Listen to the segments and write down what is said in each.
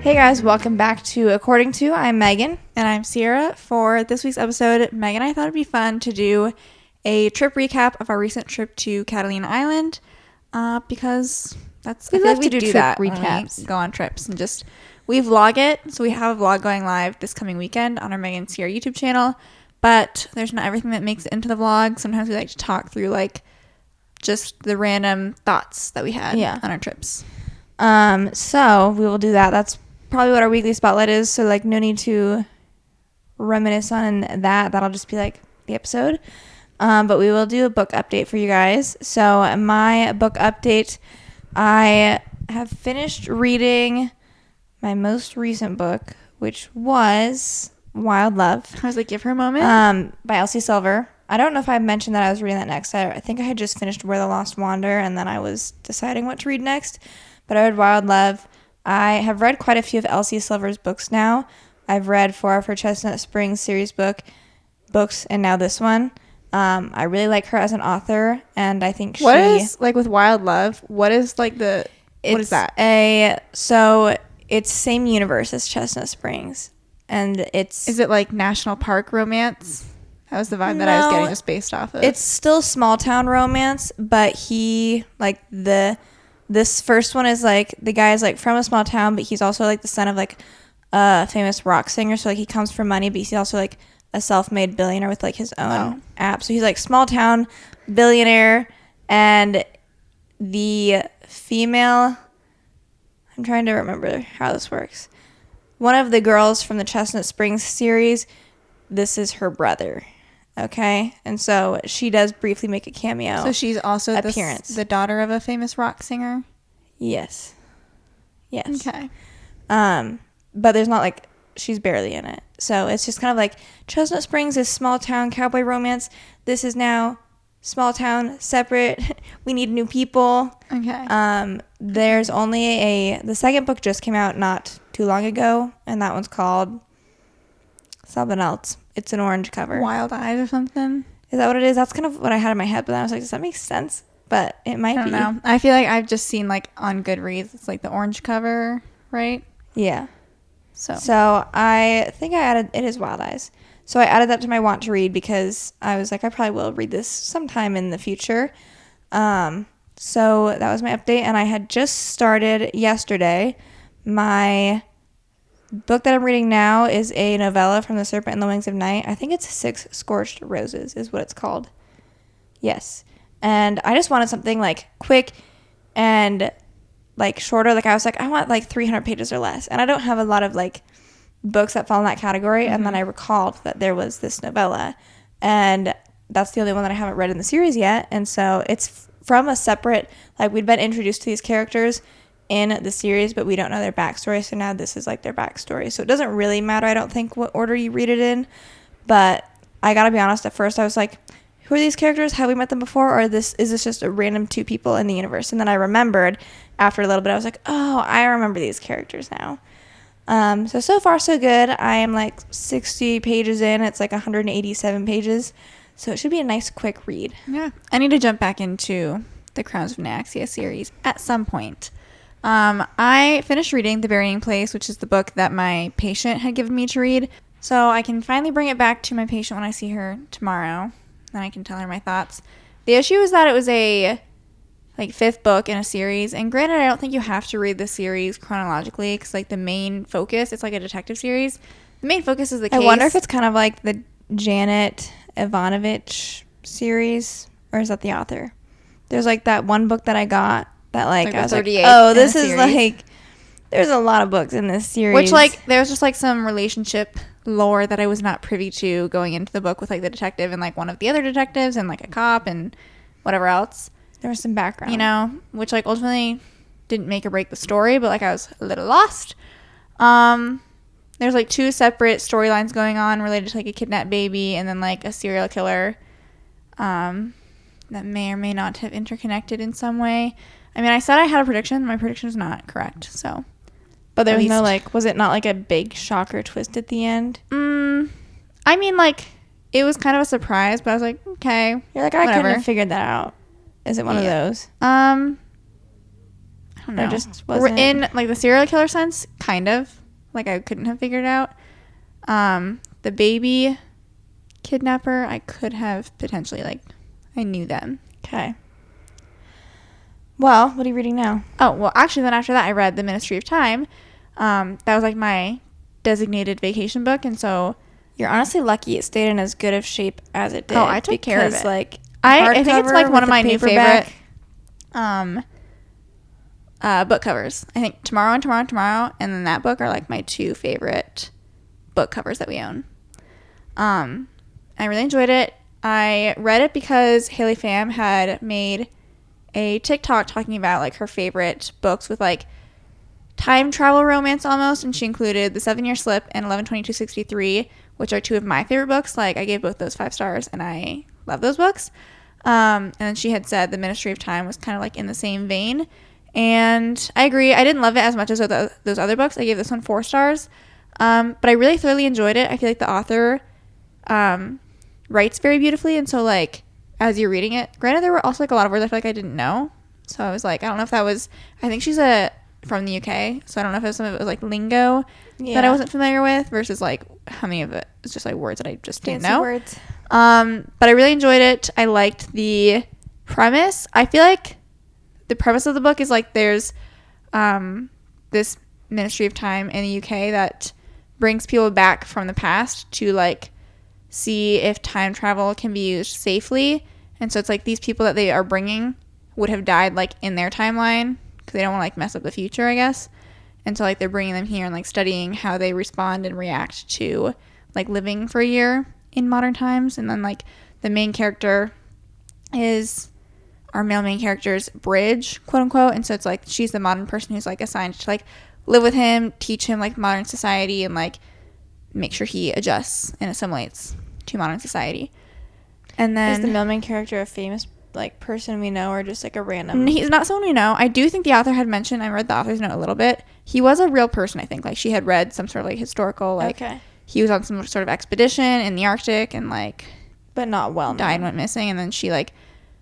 Hey guys, welcome back to According To. I'm Megan. And I'm Ciera. For this week's episode, Megan and I thought it'd be fun to do a trip recap of our recent trip to Catalina Island, because I feel like we do trip that recaps. when we go on trips and we vlog it. So we have a vlog going live this coming weekend on our Megan and Ciera YouTube channel, but there's not everything that makes it into the vlog. Sometimes we like to talk through like just the random thoughts that we had on our trips. So we will do that. That's probably what our weekly spotlight is. So like no need to reminisce on that. That'll just be like the episode. But we will do a book update for you guys. So my book update, I have finished reading my most recent book, which was Wild Love. I was like, give her a moment. By Elsie Silver. I don't know if I mentioned that I was reading that next. I think I had just finished Where the Lost Wander, and then I was deciding what to read next. But I read Wild Love. I have read quite a few of Elsie Silver's books now. I've read 4 of her Chestnut Springs series books, and now this one. I really like her as an author, and I think what is, like, with Wild Love, what is, like, what is that? So it's same universe as Chestnut Springs, and Is it, like, national park romance? That was the vibe that I was getting just based off of. It's still small town romance, but this first one is, like, the guy is, like, from a small town, but he's also, like, the son of, like, a famous rock singer, so, like, he comes from money, but he's also, like, a self-made billionaire with, like, his own app. So he's, like, small town billionaire, and the female, I'm trying to remember how this works. One of the girls from the Chestnut Springs series, this is her brother, okay? And so she does briefly make a cameo. So she's also appearance. The daughter of a famous rock singer? Yes. Okay. But there's not, like, she's barely in it. So it's just kind of like Chestnut Springs is small town cowboy romance. This is now small town separate. We need new people. Okay. There's only the second book just came out not too long ago, and that one's called something else. It's an orange cover. Wild Eyes or something? Is that what it is? That's kind of what I had in my head, but then I was like, does that make sense? But it might be. I don't know. I feel like I've just seen, like, on Goodreads, it's like the orange cover, right? Yeah. So I think I added, it is Wild Eyes. So I added that to my want to read because I was like, I probably will read this sometime in the future. So that was my update. And I had just started yesterday. My book that I'm reading now is a novella from The Serpent and the Wings of Night. I think it's 6 Scorched Roses is what it's called. Yes. And I just wanted something like quick and like shorter. Like I was like, I want like 300 pages or less. And I don't have a lot of like books that fall in that category. Mm-hmm. And then I recalled that there was this novella, and that's the only one that I haven't read in the series yet. And so it's from a separate, like, we'd been introduced to these characters in the series, but we don't know their backstory. So now this is like their backstory. So it doesn't really matter, I don't think, what order you read it in. But I gotta be honest, at first I was like, who are these characters? Have we met them before? Or is this just a random 2 people in the universe? And then I remembered after a little bit, I was like, oh, I remember these characters now. So far so good. I am like 60 pages in. It's like 187 pages. So it should be a nice quick read. Yeah. I need to jump back into the Crowns of Naxia series at some point. I finished reading The Burying Place, which is the book that my patient had given me to read. So I can finally bring it back to my patient when I see her tomorrow. Then I can tell her my thoughts. The issue is that it was a like 5th book in a series, and granted, I don't think you have to read the series chronologically, because like the main focus, it's like a detective series. The main focus is the case. I wonder if it's kind of like the Janet Ivanovich series, or is that the author? There's like that one book that I got that like I was like, oh, this is like, there's a lot of books in this series. Which like there's just like some relationship lore that I was not privy to going into the book with like the detective and like one of the other detectives and like a cop and whatever else. There was some background, you know, which like ultimately didn't make or break the story, but like I was a little lost. There's like 2 separate storylines going on related to like a kidnapped baby and then like a serial killer that may or may not have interconnected in some way. I mean, I said I had a prediction. My prediction is not correct, so. But there was no like, was it not like a big shocker twist at the end? I mean, like, it was kind of a surprise, but I was like, okay. You're like, I couldn't have figured that out. Is it one of those? I I don't know. Or just wasn't... In, like, the serial killer sense, kind of. Like, I couldn't have figured out. The baby kidnapper, I could have potentially, like, I knew them. Okay. Well, what are you reading now? Oh, well, actually, then after that, I read The Ministry of Time. That was, like, my designated vacation book, and so... You're honestly lucky it stayed in as good of shape as it did. Oh, I took care of it. Like, I think it's, like, one of my new paperback favorite book covers. I think Tomorrow and Tomorrow and Tomorrow, and then that book are, like, my two favorite book covers that we own. I really enjoyed it. I read it because Haley Pham had made a TikTok talking about, like, her favorite books with, like, time travel romance almost, and she included The 7-Year Slip and 11/22/63, which are two of my favorite books. Like, I gave both those 5 stars, and I love those books. And then she had said The Ministry of Time was kind of, like, in the same vein, and I agree. I didn't love it as much as those other books. I gave this one 4 stars, but I really thoroughly enjoyed it. I feel like the author writes very beautifully, and so, like, as you're reading it, granted there were also, like, a lot of words I feel like I didn't know, so I was like, I don't know if that was, I think she's from the UK, so I don't know if some of it was, like, lingo that I wasn't familiar with versus, like, how many of it was just, like, words that I just didn't know. Words. But I really enjoyed it. I liked the premise. I feel like the premise of the book is, like, there's this Ministry of Time in the UK that brings people back from the past to, like, see if time travel can be used safely. And so it's like these people that they are bringing would have died, like, in their timeline because they don't want to, like, mess up the future, I guess. And so, like, they're bringing them here and, like, studying how they respond and react to, like, living for a year in modern times. And then, like, the main character is our male main character's bridge, quote unquote. And so it's like she's the modern person who's, like, assigned to, like, live with him, teach him, like, modern society, and, like, make sure he adjusts and assimilates to modern society. And then is the male main character a famous, like, person we know, or just, like, a random? He's not someone we know. I do think the author had mentioned, I read the author's note a little bit, he was a real person, I think. Like, she had read some sort of, like, historical, like, he was on some sort of expedition in the Arctic and, like, but not well known. Died and went missing. And then she, like,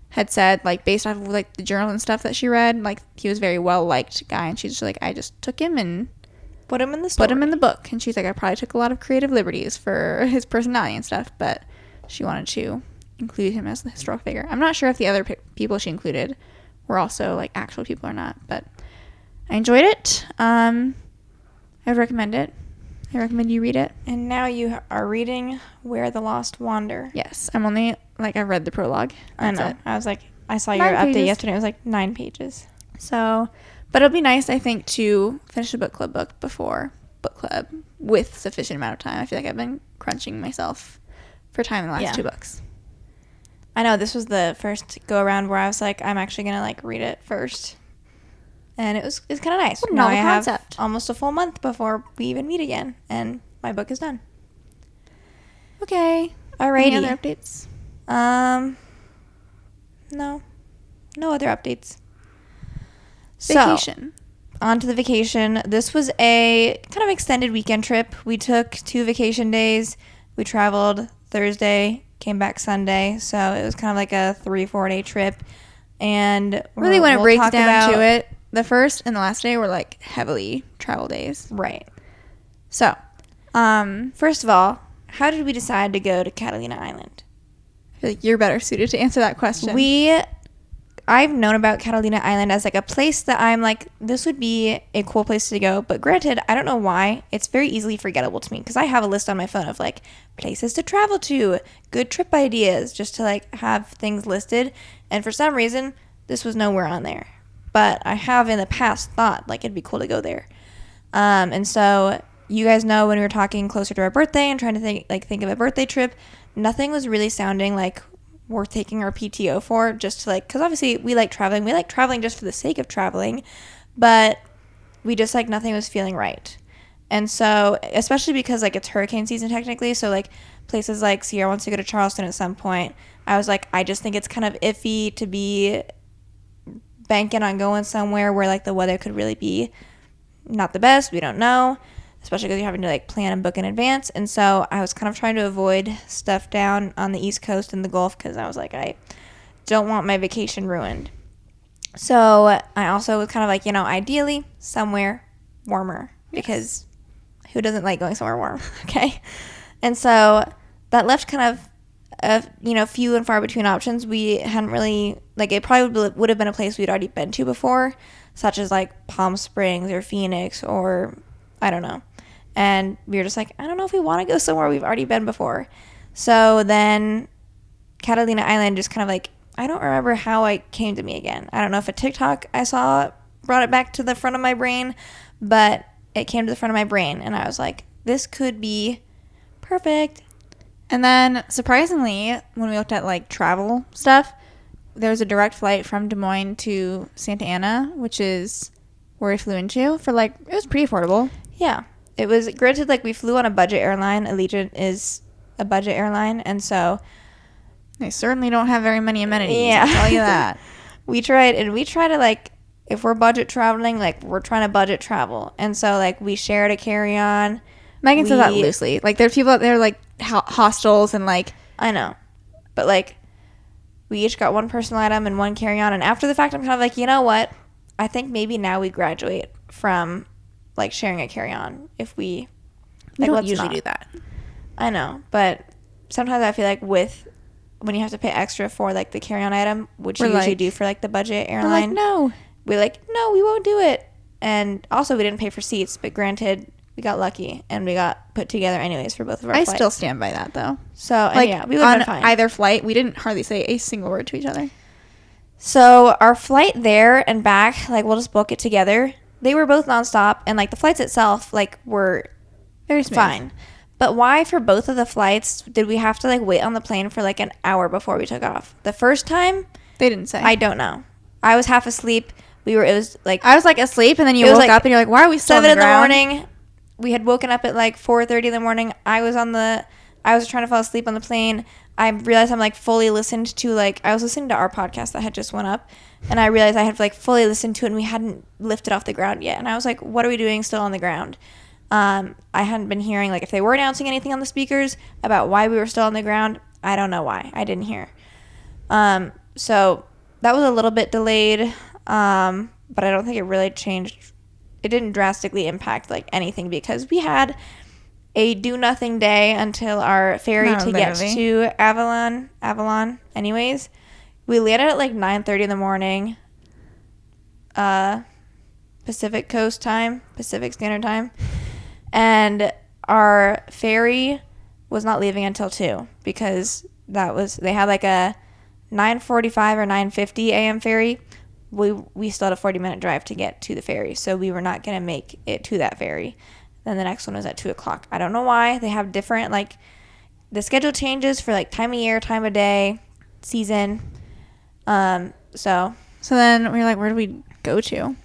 had said, like, based off of, like, the journal and stuff that she read, like, he was a very well liked guy, and she's just like, I just took him and put him in the story. Put him in the book. And she's like, I probably took a lot of creative liberties for his personality and stuff, but she wanted to include him as the historical figure. I'm not sure if the other people she included were also, like, actual people or not, but I enjoyed it. I would recommend it. I recommend you read it. And now you are reading Where the Lost Wander. Yes. I'm only, like, I read the prologue. That's I know. It. I was like, I saw your update yesterday. It was like 9 pages. So, but it'll be nice, I think, to finish a book club book before book club with sufficient amount of time. I feel like I've been crunching myself for time in the last 2 books. I know this was the first go around where I was like, I'm actually gonna, like, read it first, and it's kind of nice. What a novel concept. Have almost a full month before we even meet again, and my book is done. Okay. Alrighty. Any other updates? No other updates. Vacation. So, on to the vacation. This was a kind of extended weekend trip. We took 2 vacation days. We traveled Thursday, came back Sunday. So it was kind of like a 3-4 day trip. And really, when it breaks down to it, the first and the last day were, like, heavily travel days. Right. So, first of all, how did we decide to go to Catalina Island? I feel like you're better suited to answer that question. I've known about Catalina Island as, like, a place that I'm like, this would be a cool place to go. But granted, I don't know why. It's very easily forgettable to me because I have a list on my phone of, like, places to travel to, good trip ideas, just to, like, have things listed. And for some reason, this was nowhere on there. But I have in the past thought, like, it'd be cool to go there. And so you guys know when we were talking closer to our birthday and trying to think of a birthday trip, nothing was really sounding like worth taking our PTO for, just to, like, because obviously we like traveling. We like traveling just for the sake of traveling, but we just, like, nothing was feeling right. And so, especially because, like, it's hurricane season technically, so, like, places like Ciera wants to go to Charleston at some point. I was like, I just think it's kind of iffy to be banking on going somewhere where, like, the weather could really be not the best. We don't know, especially because you're having to, like, plan and book in advance. And so I was kind of trying to avoid stuff down on the East Coast and the Gulf because I was like, I don't want my vacation ruined. So I also was kind of like, ideally somewhere warmer because who doesn't like going somewhere warm? Okay. And so that left kind of few and far between options. We hadn't really, like, it probably would have been a place we'd already been to before, such as like Palm Springs or Phoenix or I don't know. And we were just like, I don't know if we want to go somewhere we've already been before. So then Catalina Island just kind of like, I don't remember how it came to me again. I don't know if a TikTok I saw brought it back to the front of my brain, but it came to the front of my brain and I was like, this could be perfect. And then surprisingly, when we looked at like travel stuff, there was a direct flight from Des Moines to Santa Ana, which is where we flew into for like, it was pretty affordable. Yeah. It was, granted, like we flew on a budget airline. Allegiant is a budget airline. And so they certainly don't have very many amenities. Yeah. I'll tell you that. we try to like, if we're budget traveling, like we're trying to budget travel. And so like we shared a carry-on. Megan says that loosely. Like there's people out there like hostels and like. I know. But like we each got one personal item and one carry-on. And after the fact, I'm kind of like, you know what? I think maybe now we graduate from like sharing a carry-on if we don't usually do that. I know. But sometimes I feel like when you have to pay extra for like the carry-on item, which you usually do for like the budget airline. We're like, no, we won't do it. And also we didn't pay for seats, but granted, we got lucky and we got put together anyways for both of our flights. I still stand by that though. So like, yeah, we would have been fine. Either flight, we didn't hardly say a single word to each other. So our flight there and back, like we'll just book it together. They were both nonstop, and like the flights itself, like were very smooth. Fine. But why for both of the flights did we have to like wait on the plane for like an hour before we took off? The first time, they didn't say. I don't know. I was half asleep. It was like I was like asleep, and then you woke up and you're like, why are we still 7 in the morning? We had woken up at like 4:30 in the morning. I was trying to fall asleep on the plane. I realized I'm like fully listened to, like I was listening to our podcast that had just went up, and I realized I had like fully listened to it and we hadn't lifted off the ground yet. And I was like, what are we doing still on the ground? I hadn't been hearing like if they were announcing anything on the speakers about why we were still on the ground. I don't know why. I didn't hear. So that was a little bit delayed, but I don't think it really changed. It didn't drastically impact like anything because we had a do nothing day until our ferry get to Avalon. Anyways, we landed at like 9:30 in the morning, Pacific Standard Time, and our ferry was not leaving until 2 because they had like a 9:45 or 9:50 a.m. ferry. We still had a 40-minute drive to get to the ferry, so we were not going to make it to that ferry. Then the next one was at 2 o'clock. I don't know why. They have different, like, the schedule changes for, like, time of year, time of day, season. So then we were like, where do we go to?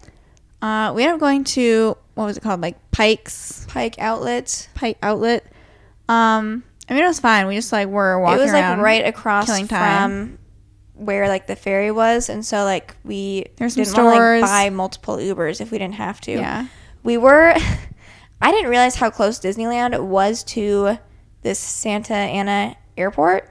We ended up going to, what was it called? Like, Pike Outlet. I mean, it was fine. We just, like, were walking around. It was, like, right across from where, like, the ferry was. And so, like, we There's didn't some want to, stores. like, buy multiple Ubers if we didn't have to. Yeah. We were... I didn't realize how close Disneyland was to this Santa Ana airport.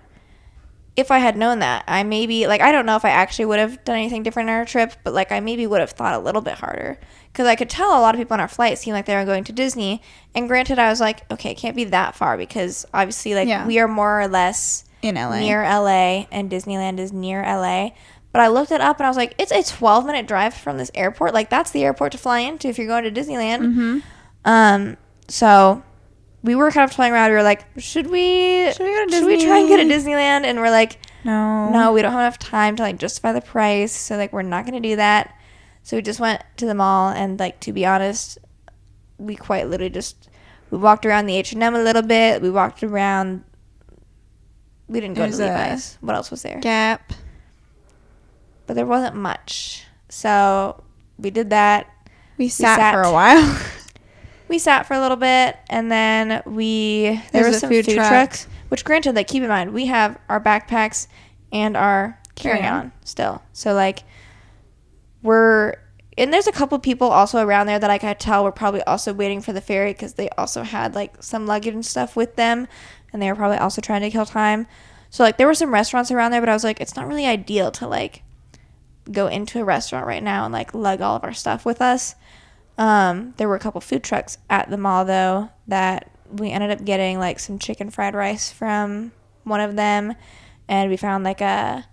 If I had known that, I maybe, like, I don't know if I actually would have done anything different on our trip, but, like, I maybe would have thought a little bit harder. Because I could tell a lot of people on our flight seemed like they were going to Disney. And granted, I was like, okay, it can't be that far because, obviously, like, we are more or less in LA. Near LA, and Disneyland is near LA. But I looked it up, and I was like, it's a 12-minute drive from this airport. Like, that's the airport to fly into if you're going to Disneyland. Mm-hmm. So we were kind of toying around. We were like, should we go to Disney? Should we try and get a Disneyland? And we're like, no, we don't have enough time to like justify the price. So like, we're not going to do that. So we just went to the mall, and like, to be honest, we quite literally we walked around the H&M a little bit. We walked around. We didn't go to Levi's. What else was there? Gap. But there wasn't much. So we did that. We sat for a while. We sat for a little bit, and then there was some food trucks. Which, granted, like, keep in mind, we have our backpacks and our carry-on still. So, like, and there's a couple people also around there that I could tell were probably also waiting for the ferry because they also had, like, some luggage and stuff with them, and they were probably also trying to kill time. So, like, there were some restaurants around there, but I was like, it's not really ideal to, like, go into a restaurant right now and like lug all of our stuff with us. There were a couple food trucks at the mall though that we ended up getting like some chicken fried rice from one of them, and we found like a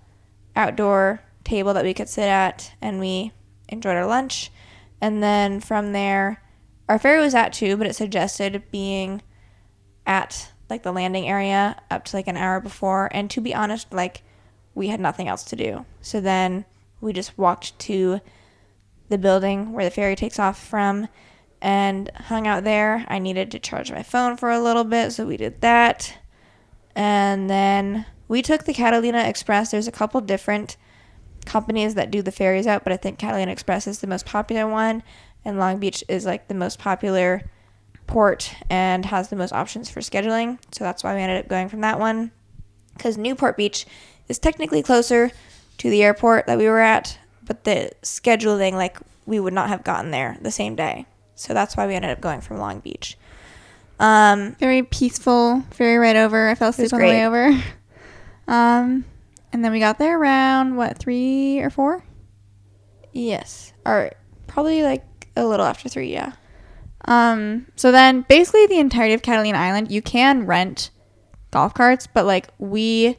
outdoor table that we could sit at, and we enjoyed our lunch. And then from there, our ferry was at 2, but it suggested being at like the landing area up to like an hour before, and to be honest, like we had nothing else to do, so then we just walked to the building where the ferry takes off from and hung out there. I needed to charge my phone for a little bit, so we did that. And then we took the Catalina Express. There's a couple different companies that do the ferries out, but I think Catalina Express is the most popular one, and Long Beach is like the most popular port and has the most options for scheduling, so that's why we ended up going from that one, because Newport Beach is technically closer to the airport that we were at, but the scheduling, like, we would not have gotten there the same day, so that's why we ended up going from Long Beach. Very peaceful, very right over. I fell asleep on the way over. And then we got there around 3 or 4? Yes, or probably like a little after 3. Yeah. So then basically the entirety of Catalina Island, you can rent golf carts, but like we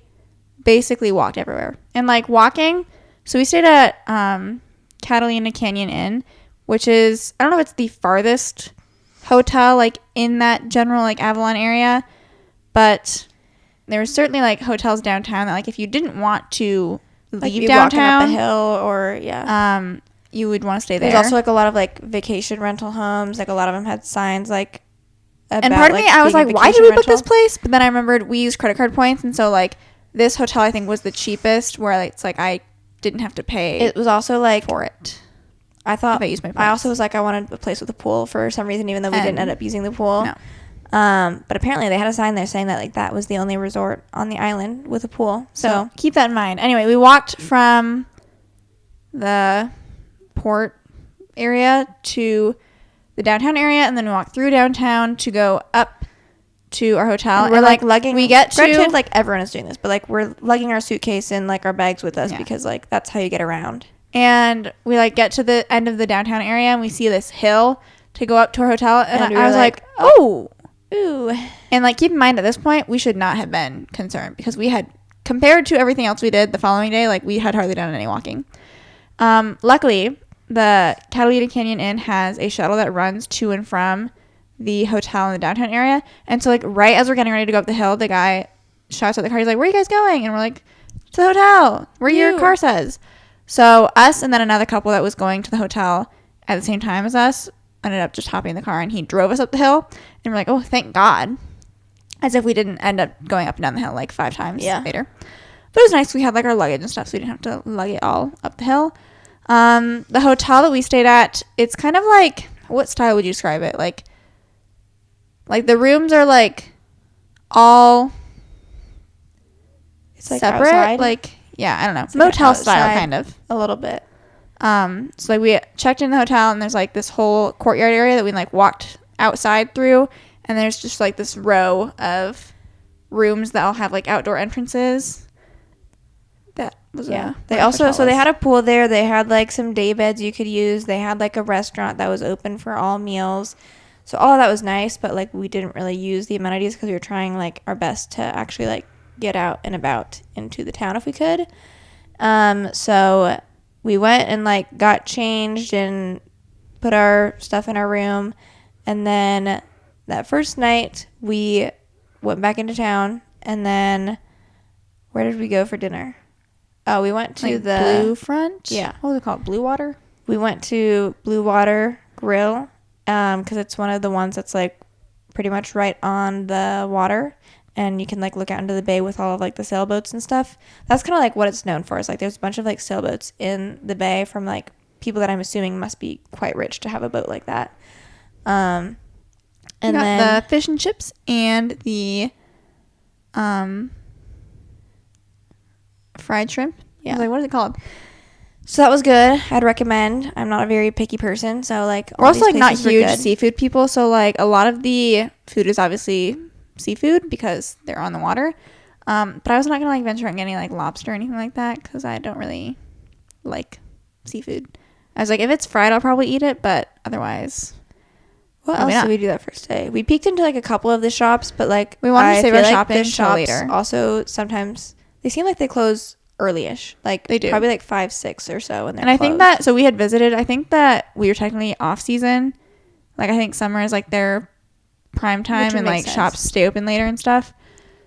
basically walked everywhere. And like walking, so we stayed at Catalina Canyon Inn, which is, I don't know if it's the farthest hotel like in that general like Avalon area, but there were certainly like hotels downtown that like if you didn't want to leave downtown, walking up a hill, or you would want to stay there. There's also like a lot of like vacation rental homes, like a lot of them had signs like about, and part of like, me I was like, why did we book this place? But then I remembered we used credit card points, and so like this hotel I think was the cheapest, where like, it's like I didn't have to pay. It was also like for it. I thought I used my points. I also was like, I wanted a place with a pool for some reason, even though we didn't end up using the pool. No. But apparently they had a sign there saying that like that was the only resort on the island with a pool. So keep that in mind. Anyway, we walked from the port area to the downtown area, and then we walked through downtown to go up to our hotel. And we're like lugging. We get granted, to like everyone is doing this, but like we're lugging our suitcase and like our bags with us because like that's how you get around. And we like get to the end of the downtown area, and we see this hill to go up to our hotel, and I was like, oh, ooh. And like keep in mind at this point we should not have been concerned, because we had, compared to everything else we did the following day, like we had hardly done any walking. Luckily, the Catalina Canyon Inn has a shuttle that runs to and from the hotel in the downtown area, and so like right as we're getting ready to go up the hill, the guy shouts at the car, he's like, where are you guys going? And we're like, to the hotel where your car says. So us and then another couple that was going to the hotel at the same time as us ended up just hopping in the car, and he drove us up the hill, and we're like, oh, thank God, as if we didn't end up going up and down the hill like 5 times later. But it was nice. We had like our luggage and stuff, so we didn't have to lug it all up the hill. The hotel that we stayed at, it's kind of like, what style would you describe it? Like the rooms are like all It's like separate, outside. like, yeah, I don't know, it's like motel style kind of a little bit. So like we checked in the hotel, and there's like this whole courtyard area that we like walked outside through, and there's just like this row of rooms that all have like outdoor entrances. That was they also, so they had a pool there, they had like some day beds you could use, they had like a restaurant that was open for all meals, so all of that was nice, but like we didn't really use the amenities because we were trying like our best to actually like get out and about into the town if we could. So we went and like got changed and put our stuff in our room, and then that first night we went back into town, and then where did we go for dinner? Oh, we went to like the Blue Front. Yeah, what was it called? Blue Water. We went to Blue Water Grill, because it's one of the ones that's like pretty much right on the water, and you can like look out into the bay with all of like the sailboats and stuff. That's kind of like what it's known for. Is like there's a bunch of like sailboats in the bay from like people that I'm assuming must be quite rich to have a boat like that. And then the fish and chips and the fried shrimp. Yeah. I was like, what is it called? So that was good. I'd recommend. I'm not a very picky person, so like we're also like not huge seafood people, so like a lot of the food is obviously seafood because they're on the water. But I was not gonna like venture out and get any like lobster or anything like that because I don't really like seafood. I was like, if it's fried, I'll probably eat it, but otherwise. What else did we do that first day? We peeked into like a couple of the shops, but like we wanted to save our shopping the until later. Also, sometimes they seem like they close early-ish, like they do, probably like 5, 6 or so, and I think that we had visited. I think that we were technically off season. Like I think summer is like their prime time, and like shops stay open later and stuff.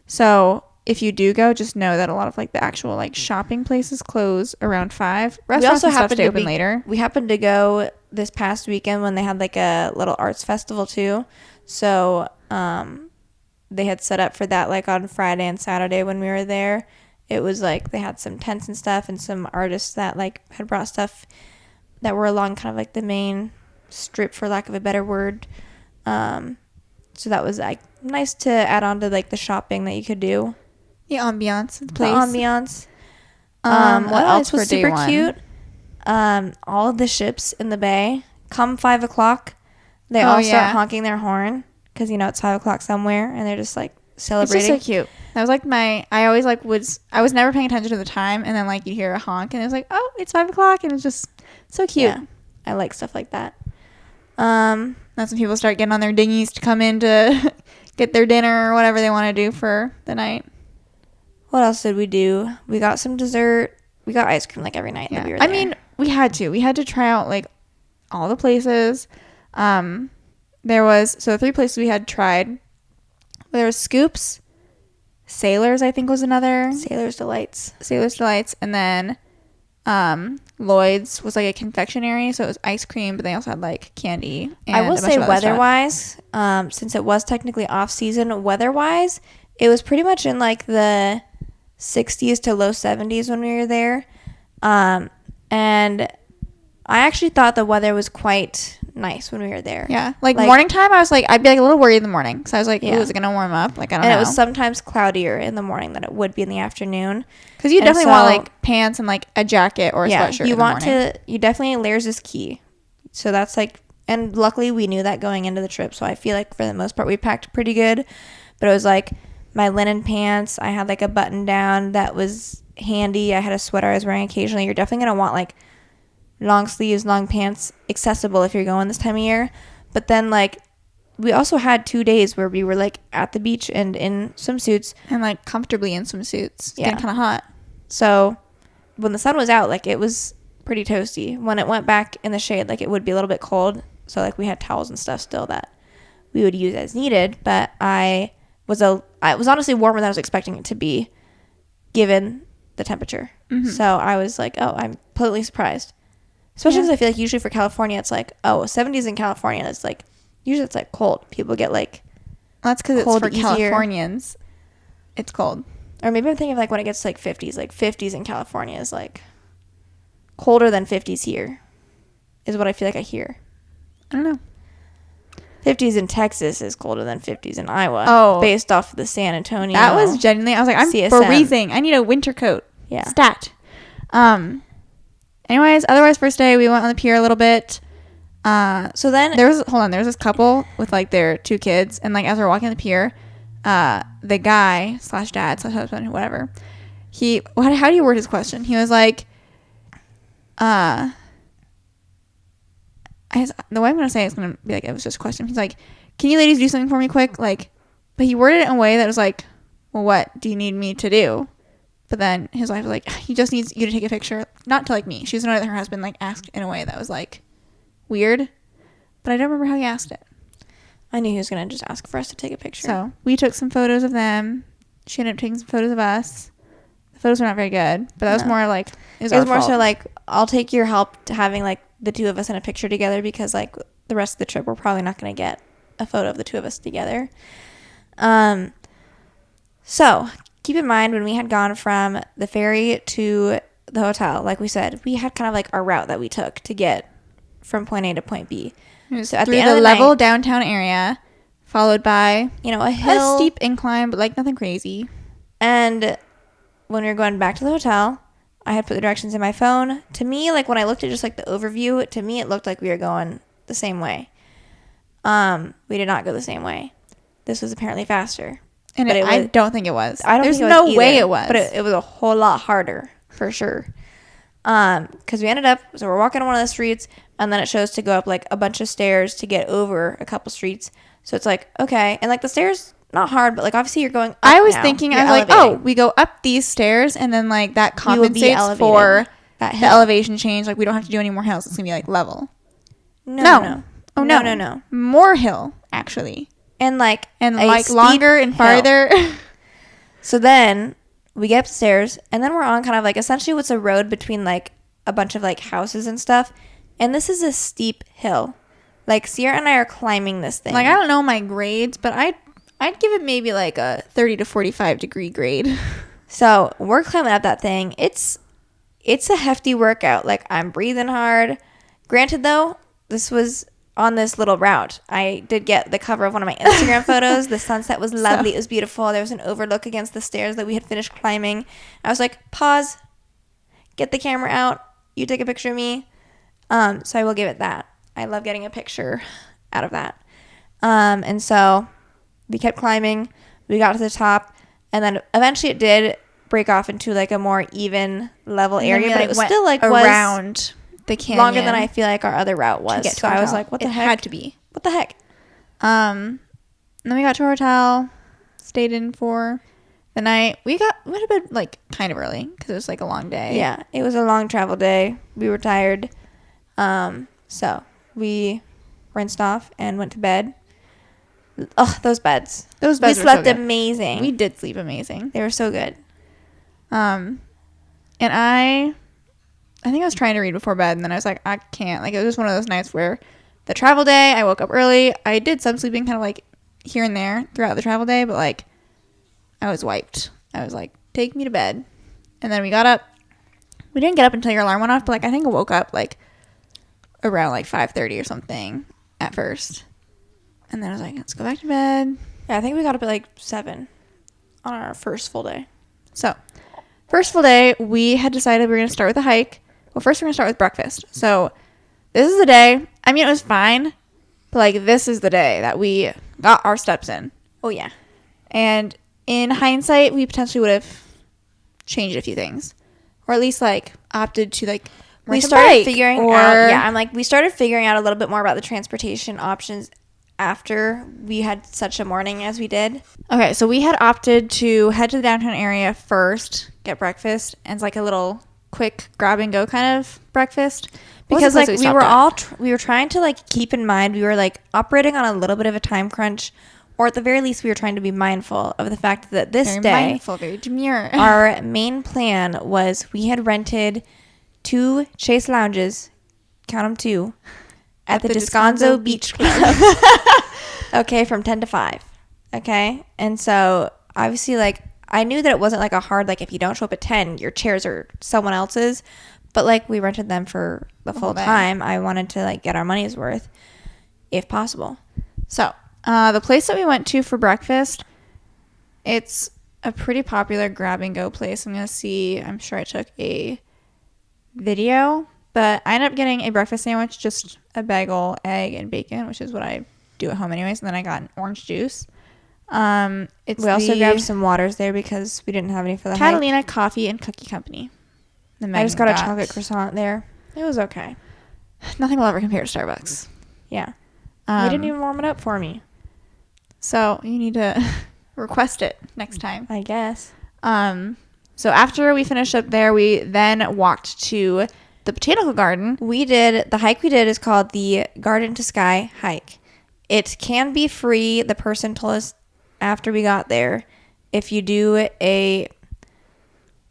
So if you do go, just know that a lot of like the actual like shopping places close around 5. Restaurants and stuff stay open later. We happened to go this past weekend when they had like a little arts festival too. So they had set up for that like on Friday and Saturday when we were there. It was like they had some tents and stuff and some artists that like had brought stuff that were along kind of like the main strip, for lack of a better word. So that was like nice to add on to like the shopping that you could do. The ambiance of the place. The ambiance. What else was super cute? All of the ships in the bay, come 5 o'clock, they all start honking their horn because you know it's 5 o'clock somewhere, and they're just like celebrating. It's just so cute. That was like I always like I was never paying attention to the time, and then like you hear a honk, and it was like, oh, it's 5 o'clock, and it's just so cute. Yeah, I like stuff like that. That's when people start getting on their dinghies to come in to get their dinner or whatever they want to do for the night. What else did we do? We got some dessert. We got ice cream like every night that we were there. I mean, we had to try out like all the places. There was 3 places we had tried. There was Scoops, Sailors, I think was another. Sailor's Delights, and then Lloyd's was like a confectionery, so it was ice cream, but they also had like candy. And I will say weather-wise, since it was technically off-season, weather-wise, it was pretty much in like the 60s to low 70s when we were there. And I actually thought the weather was quite nice when we were there. Yeah. Like morning time, I'd be like a little worried in the morning. So I was like, ooh, is it going to warm up? Like, I don't know. And it was sometimes cloudier in the morning than it would be in the afternoon. Because you definitely want like pants and like a jacket or a sweatshirt. You definitely, layers is key. So that's like, and luckily we knew that going into the trip. So I feel like for the most part we packed pretty good. But it was like my linen pants. I had like a button down that was handy. I had a sweater I was wearing occasionally. You're definitely going to want like long sleeves, long pants, accessible if you're going this time of year. But then like we also had 2 days where we were like at the beach and in swimsuits and like comfortably in swimsuits. Getting kind of hot. So when the sun was out, like it was pretty toasty. When it went back in the shade, like it would be a little bit cold. So like we had towels and stuff still that we would use as needed. But I was honestly warmer than I was expecting it to be given the temperature. Mm-hmm. So I was like, oh, I'm pleasantly surprised. Especially because I feel like usually for California, it's like, 70s in California, it's like, usually it's like cold. People get like, well, that's because it's for Californians. It's cold. Or maybe I'm thinking of like when it gets to like 50s. Like 50s in California is like colder than 50s here, is what I feel like I hear. I don't know. 50s in Texas is colder than 50s in Iowa. Oh. Based off the San Antonio. That was genuinely, I was like, I'm CSM. Freezing. I need a winter coat. Yeah. Stat. Anyways, otherwise, first day, we went on the pier a little bit. So then there was this couple with like their 2 kids. And like as we're walking on the pier, the guy / dad / husband, whatever, how do you word his question? He was like, the way I'm going to say it is going to be like, it was just a question. He's like, can you ladies do something for me quick? Like, but he worded it in a way that was like, well, what do you need me to do? But then his wife was like, he just needs you to take a picture. Not to like me. She was annoyed that her husband like asked in a way that was like weird. But I don't remember how he asked it. I knew he was going to just ask for us to take a picture. So we took some photos of them. She ended up taking some photos of us. The photos were not very good. But that was more like, it was more so like, I'll take your help to having like the 2 of us in a picture together because like the rest of the trip we're probably not going to get a photo of the 2 of us together. So keep in mind when we had gone from the ferry to the hotel, like we said, we had kind of like our route that we took to get from point A to point B. So at the end of the level night, downtown area, followed by a hill, a steep incline, but like nothing crazy. And when we were going back to the hotel, I had put the directions in my phone. To me, like when I looked at just like the overview, to me it looked like we were going the same way. We did not go the same way. This was apparently faster. And I don't think it was. I don't There's think it was no either, way it was. But it was a whole lot harder, for sure. Because we ended up, so we're walking on one of the streets, and then it shows to go up like a bunch of stairs to get over a couple streets. So it's like, okay. And like the stairs, not hard, but like obviously you're going up. I was now. thinking, You're I was elevating. like, oh, we go up these stairs, and then like that compensates for that the hill. elevation change. Like we don't have to do any more hills. It's gonna be like level. No. Oh No. More hill actually, And like like longer and farther. So then we get upstairs, and then we're on kind of like essentially what's a road between like a bunch of like houses and stuff. And this is a steep hill. Like Ciera and I are climbing this thing. Like I don't know my grades, but I'd give it maybe like a 30 to 45 degree grade. So we're climbing up that thing. It's a hefty workout. Like I'm breathing hard. Granted though, this was on this little route. I did get the cover of one of my Instagram photos. The sunset was lovely. It was beautiful. There was an overlook against the stairs that we had finished climbing. I was like, pause, get the camera out. You take a picture of me. So I will give it that. I love getting a picture out of that. And so we kept climbing. We got to the top, and then eventually it did break off into like a more even level area, but it was still like around the canyon longer than I feel like our other route was. So I was like, what the heck? It had to be. What the heck? And then we got to our hotel, stayed in for the night. We went to bed like kind of early because it was like a long day. Yeah, it was a long travel day. We were tired. So we rinsed off and went to bed. Oh, those beds. Those beds we were slept so good. amazing. We did sleep amazing. They were so good. And I think I was trying to read before bed, and then I was like, I can't. Like, it was just one of those nights where the travel day, I woke up early. I did some sleeping kind of like here and there throughout the travel day, but like I was wiped. I was like, take me to bed. And then we got up. We didn't get up until your alarm went off, but like I think I woke up like around like 5:30 or something at first. And then I was like, let's go back to bed. Yeah, I think we got up at like 7 on our first full day. So, first full day, we had decided we were going to start with a hike. Well, first we're going to start with breakfast. So, this is the day. I mean, it was fine. But, like, this is the day that we got our steps in. Oh, yeah. And in hindsight, we potentially would have changed a few things. Or at least, like, opted to, like, we started figuring out. Yeah, we started figuring out a little bit more about the transportation options after we had such a morning as we did. Okay, so we had opted to head to the downtown area first, get breakfast, and it's like a little quick grab and go kind of breakfast. Because like we were trying to like keep in mind, we were like operating on a little bit of a time crunch, or at the very least we were trying to be mindful of the fact that this day, very demure. Our main plan was we had rented 2 Chase lounges, count them 2, at the Descanso Beach Club. Okay, from 10 to 5. Okay, and so obviously like I knew that it wasn't like a hard like if you don't show up at 10 your chairs are someone else's, but like we rented them for the full time. I wanted to like get our money's worth if possible. So the place that we went to for breakfast, it's a pretty popular grab and go place. I'm sure I took a video, but I ended up getting a breakfast sandwich, just a bagel, egg, and bacon, which is what I do at home anyways. And then I got an orange juice. We also grabbed some waters there because we didn't have any for the Catalina Coffee and Cookie Company. I just got a chocolate croissant there. It was okay. Nothing will ever compare to Starbucks. Yeah. You didn't even warm it up for me. So you need to request it next time, I guess. So after we finished up there, we then walked to the botanical garden. The hike we did is called the Garden to Sky hike. It can be free. The person told us after we got there, if you do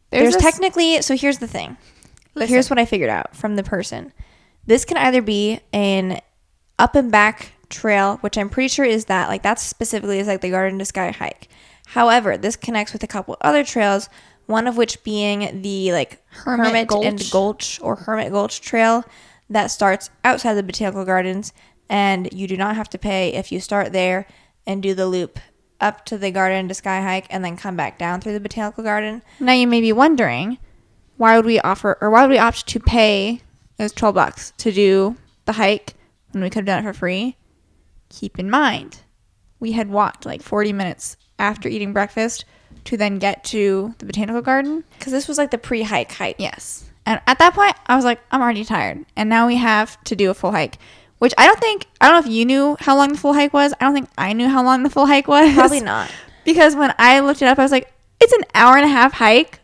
there's technically, so here's the thing. Listen. Here's what I figured out from the person. This can either be an up and back trail, which I'm pretty sure is that, like that specifically is like the Garden to Sky hike. However, this connects with a couple other trails, one of which being the like Hermit Gulch trail that starts outside the botanical gardens, and you do not have to pay if you start there and do the loop up to the Garden to Sky hike and then come back down through the botanical garden. Now you may be wondering, why would we opt to pay those $12 to do the hike when we could have done it for free? Keep in mind, we had walked like 40 minutes after eating breakfast to then get to the botanical garden. Because this was like the pre-hike hike. Yes. And at that point, I was like, I'm already tired. And now we have to do a full hike, which I don't know if you knew how long the full hike was. I don't think I knew how long the full hike was. Probably not. Because when I looked it up, I was like, it's an hour and a half hike.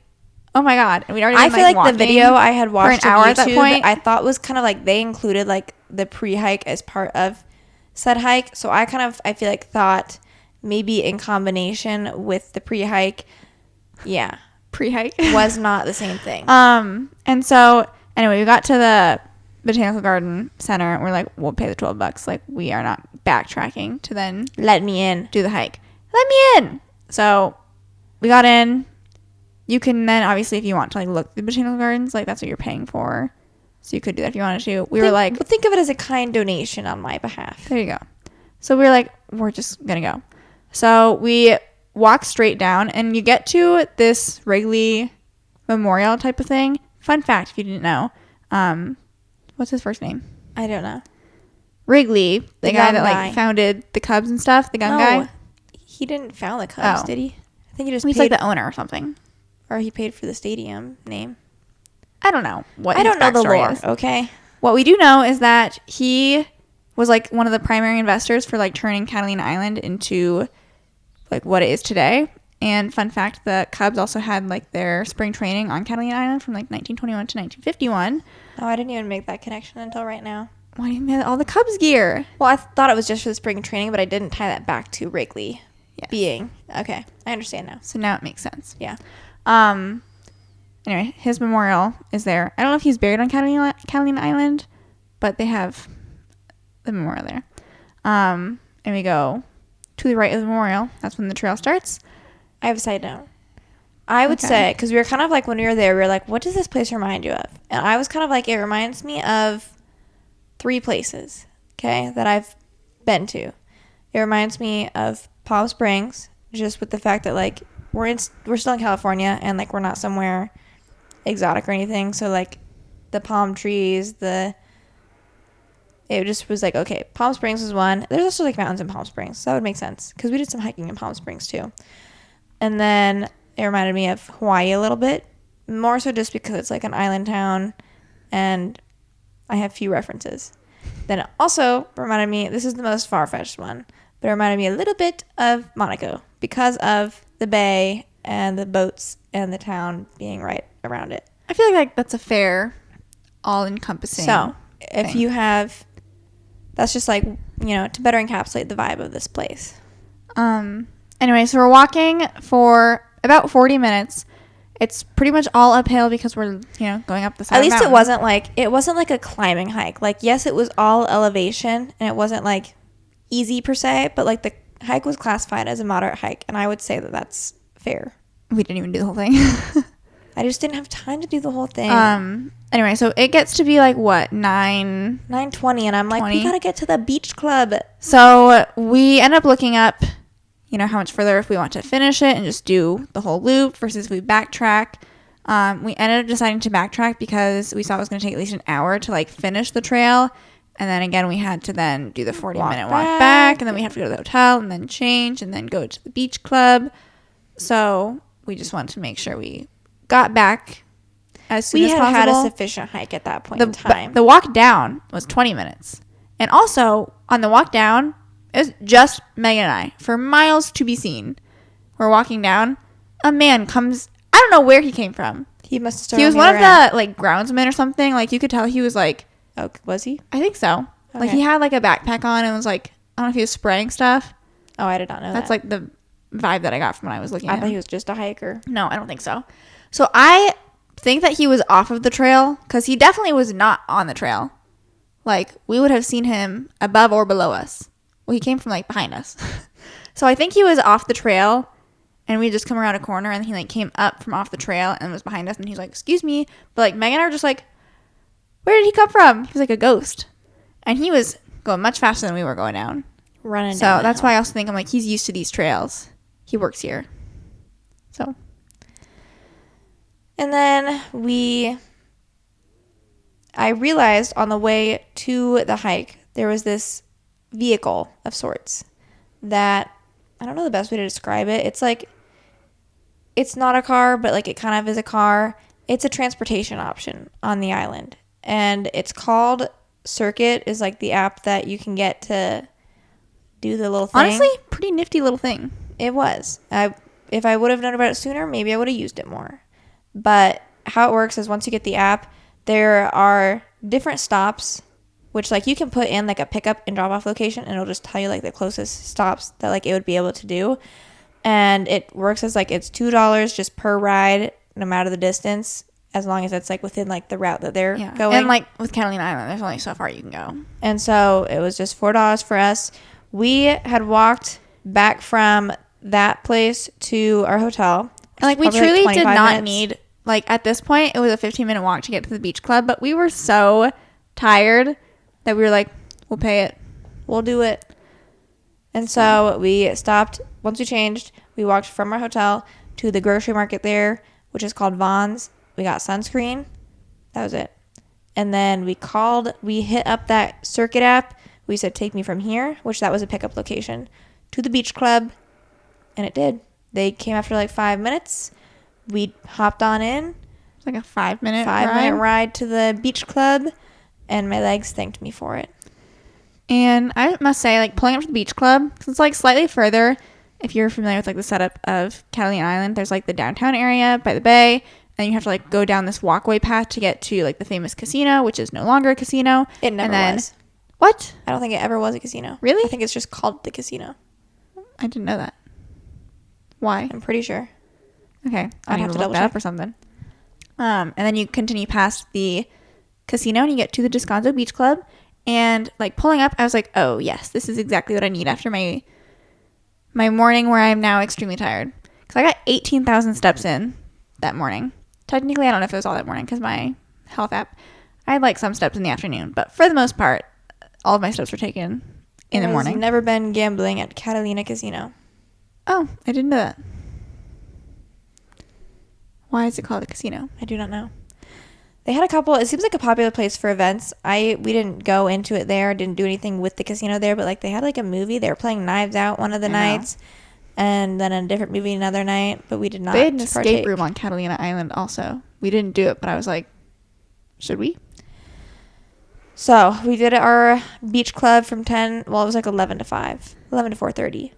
Oh my God. And we'd already been, I feel like the video I had watched for an hour on at that YouTube, point. I thought was kind of like they included like the pre-hike as part of said hike. So I feel like thought maybe in combination with the pre-hike, pre-hike was not the same thing. And so anyway, we got to the Botanical Garden Center and we're like, we'll pay the $12. Like, we are not backtracking to then let me in, do the hike. Let me in. So we got in. You can then obviously, if you want to like look at the botanical gardens, like that's what you're paying for. So you could do that if you wanted to. We were like, think of it as a kind donation on my behalf. There you go. So we were like, we're just gonna go. So we walk straight down and you get to this Wrigley Memorial type of thing. Fun fact, if you didn't know, what's his first name? I don't know. Wrigley, the guy that guy. like founded the Cubs and stuff, the gun guy. He didn't found the Cubs, did he? I think he just he's paid, like the owner or something. Or he paid for the stadium name. I don't know what I his don't know the backstory lore. is. Okay. What we do know is that he was like one of the primary investors for like turning Catalina Island into like what it is today. And fun fact, the Cubs also had like their spring training on Catalina Island from like 1921 to 1951. Oh, I didn't even make that connection until right now. Why do you have all the Cubs gear? Well, I thought it was just for the spring training, but I didn't tie that back to Wrigley being. Okay, I understand now. So now it makes sense. Yeah. Anyway, his memorial is there. I don't know if he's buried on Catalina Island, but they have the memorial there. And we go to the right of the memorial. That's when the trail starts. I have a side note. I would say, because we were kind of like, when we were there, we were like, what does this place remind you of? And I was kind of like, it reminds me of 3 places, okay, that I've been to. It reminds me of Palm Springs, just with the fact that, like, we're still in California, and, like, we're not somewhere exotic or anything. So, like, the palm trees, it just was like, okay, Palm Springs is one. There's also, like, mountains in Palm Springs, so that would make sense, because we did some hiking in Palm Springs, too. And then it reminded me of Hawaii a little bit, more so just because it's like an island town and I have few references. Then it also reminded me, this is the most far-fetched one, but it reminded me a little bit of Monaco because of the bay and the boats and the town being right around it. I feel like that's a fair, all-encompassing So if thing. you have, that's just like, to better encapsulate the vibe of this place. Anyway, so we're walking for about 40 minutes. It's pretty much all uphill because we're, going up the side. At least it wasn't like a climbing hike. Like, yes, it was all elevation and it wasn't like easy per se, but like the hike was classified as a moderate hike, and I would say that that's fair. We didn't even do the whole thing. I just didn't have time to do the whole thing. Anyway, so it gets to be like what, 9:20, and I'm like, we gotta get to the beach club. So we end up looking up, how much further if we want to finish it and just do the whole loop versus if we backtrack. We ended up deciding to backtrack because we saw it was going to take at least an hour to like finish the trail. And then again, we had to then do the 40-minute walk back. And then we have to go to the hotel and then change and then go to the beach club. So we just wanted to make sure we got back as soon as possible. We had a sufficient hike at that point in time. The walk down was 20 minutes. And also, on the walk down, it was just Megan and I, for miles to be seen. We're walking down. A man comes. I don't know where he came from. He must have started. He was one of the like groundsmen or something. Like you could tell he was like. Oh, was he? I think so. Okay. Like he had like a backpack on and was like, I don't know if he was spraying stuff. Oh, I did not know. That's like the vibe that I got from when I was looking at him. I thought he was just a hiker. No, I don't think so. So I think that he was off of the trail because he definitely was not on the trail. Like we would have seen him above or below us. Well, he came from like behind us. So I think he was off the trail and we just come around a corner and he like came up from off the trail and was behind us and he's like, excuse me. But like Megan and I were just like, where did he come from? He was like a ghost. And he was going much faster than we were going down. Running down. So that's why I also think I'm like, he's used to these trails. He works here. So. And then I realized on the way to the hike, there was this vehicle of sorts that, I don't know the best way to describe it. It's like, it's not a car, but like it kind of is a car. it's a transportation option on the island. And it's called Circuit, is like the app that you can get to do the little thing. Honestly, pretty nifty little thing. It was. If I would have known about it sooner, maybe I would have used it more. But how it works is once you get the app, there are different stops, which like you can put in like a pickup and drop off location, and it'll just tell you like the closest stops that like it would be able to do. And it works as like it's $2 just per ride, no matter the distance, as long as it's like within like the route that they're going. And like with Catalina Island, there's only so far you can go. And so it was just $4 for us. We had walked back from that place to our hotel. And like we truly like did not minutes. need, like at this point, it was a 15-minute walk to get to the beach club, but we were so tired that we were like, we'll pay it. We'll do it. And so we stopped. Once we changed, we walked from our hotel to the grocery market there, which is called Vaughn's. We got sunscreen. That was it. And then we hit up that Circuit app. We said, take me from here, which that was a pickup location, to the beach club. And it did. They came after like 5 minutes. We hopped on in. It's like a 5-minute ride to the beach club. And my legs thanked me for it. And I must say, like, pulling up to the beach club, because it's like slightly further. If you're familiar with like the setup of Catalina Island, there's like the downtown area by the bay, and you have to like go down this walkway path to get to like the famous casino, which is no longer a casino. It never was. What? I don't think it ever was a casino. Really? I think it's just called the casino. I didn't know that. Why? I'm pretty sure. Okay, I'd have to look double that check up or something. And then you continue past the casino and you get to the Descanso Beach Club. And like pulling up, I was like, oh yes, this is exactly what I need after my morning where I'm now extremely tired. Because I got 18,000 steps in that morning. Technically, I don't know if it was all that morning because my health app, I had like some steps in the afternoon. But for the most part, all of my steps were taken in the morning. I've never been gambling at Catalina Casino. Oh, I didn't know that. Why is it called a casino? I do not know. They had a couple. It seems like a popular place for events. We didn't go into it there. Didn't do anything with the casino there. But like they had like a movie. They were playing Knives Out one of the nights, and then a different movie another night. But we did not. They had an escape room on Catalina Island also. We didn't do it, but I was like, should we? So we did our beach club from 10. Well, it was like 11 to 4:30,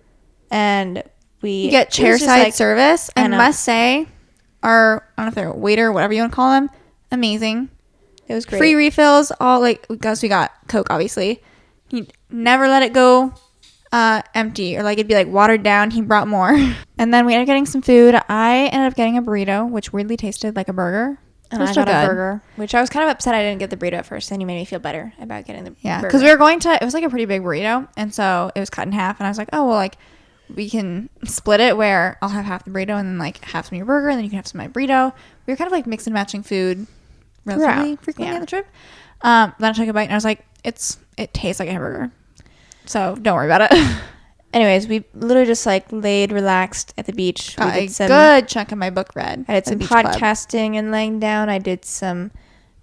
and you get chairside like, service. I must say, our I don't know if they're a waiter or whatever you want to call them. Amazing. It was great. Free refills, all like because we got Coke, obviously. He never let it go empty or like it'd be like watered down. He brought more. And then we ended up getting some food. I ended up getting a burrito, which weirdly tasted like a burger. And I got a burger, which I was kind of upset I didn't get the burrito at first. Then you made me feel better about getting the burger. Because we were going to, it was like a pretty big burrito. And so it was cut in half. And I was like, oh, well, like we can split it where I'll have half the burrito and then like have some of your burger and then you can have some of my burrito. We were kind of like mixing and matching food relatively frequently on the trip. Then I took a bite and I was like, it tastes like a hamburger. So don't worry about it. Anyways, we literally just like laid relaxed at the beach. Got a good chunk of my book read. I did some podcasting and laying down. I did some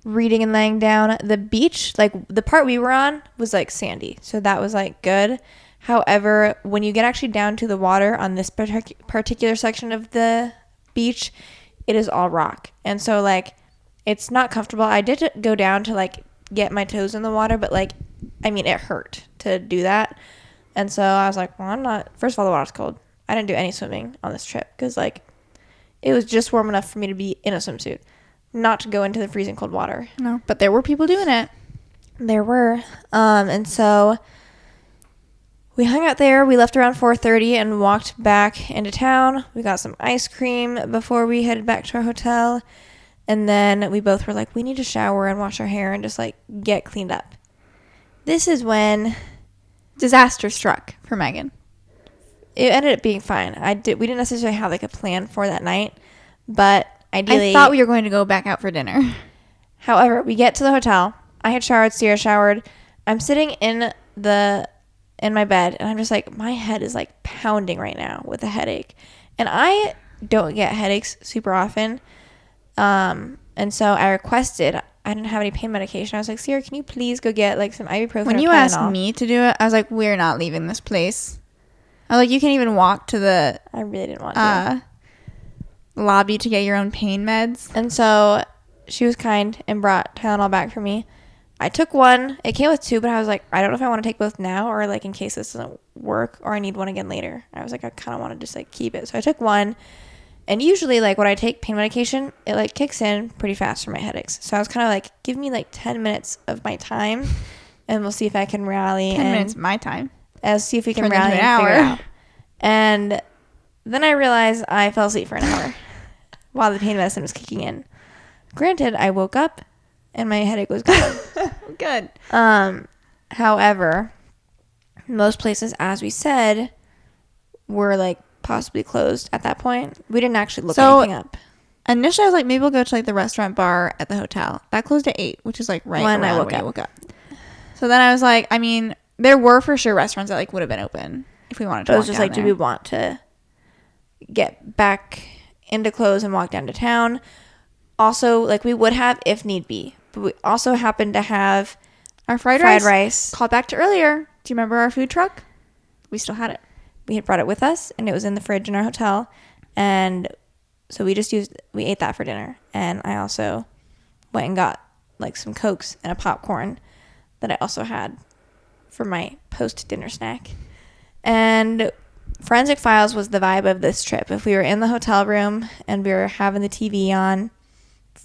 reading and laying down. The beach, like the part we were on was like sandy. So that was like good. However, when you get actually down to the water on this particular section of the beach, it is all rock. And so like it's not comfortable. I did go down to like get my toes in the water, but like, I mean, it hurt to do that. And so I was like, well, I'm not, first of all, the water's cold. I didn't do any swimming on this trip because like it was just warm enough for me to be in a swimsuit, not to go into the freezing cold water. No, but there were people doing it. There were. And so we hung out there. We left around 4:30 and walked back into town. We got some ice cream before we headed back to our hotel. And then we both were like, we need to shower and wash our hair and just like get cleaned up. This is when disaster struck for Megan. It ended up being fine. We didn't necessarily have like a plan for that night, but ideally I thought we were going to go back out for dinner. However, we get to the hotel. I had showered, Ciera showered. I'm sitting in my bed and I'm just like, my head is like pounding right now with a headache. And I don't get headaches super often. And so I requested, I didn't have any pain medication. I was like, Ciera, can you please go get like some ibuprofen? When you asked me to do it, I was like, we're not leaving this place. I was like, you can't even walk to the... I really didn't want to. lobby to get your own pain meds. And so she was kind and brought Tylenol back for me. I took one. It came with 2, but I was like, I don't know if I want to take both now or like in case this doesn't work or I need one again later. I was like, I kind of want to just like keep it. So I took one. And usually like when I take pain medication, it like kicks in pretty fast for my headaches. So I was kind of like, give me like 10 minutes of my time and we'll see if I can rally. 10 minutes of my time. Let's see if we can rally and figure it out. And then I realized I fell asleep for an hour while the pain medicine was kicking in. Granted, I woke up and my headache was gone. Good. However, most places, as we said, were like possibly closed at that point. We didn't actually look anything up. Initially, I was like, maybe we'll go to like the restaurant bar at the hotel. That closed at 8, which is like right when I woke up. So then I was like, I mean, there were for sure restaurants that like would have been open if we wanted to. But it was just like, do we want to get back into clothes and walk down to town? Also, like we would have if need be. But we also happened to have our fried rice. Called back to earlier. Do you remember our food truck? We still had it. We had brought it with us, and it was in the fridge in our hotel. And so we ate that for dinner. And I also went and got like some Cokes and a popcorn that I also had for my post-dinner snack. And Forensic Files was the vibe of this trip. If we were in the hotel room and we were having the TV on,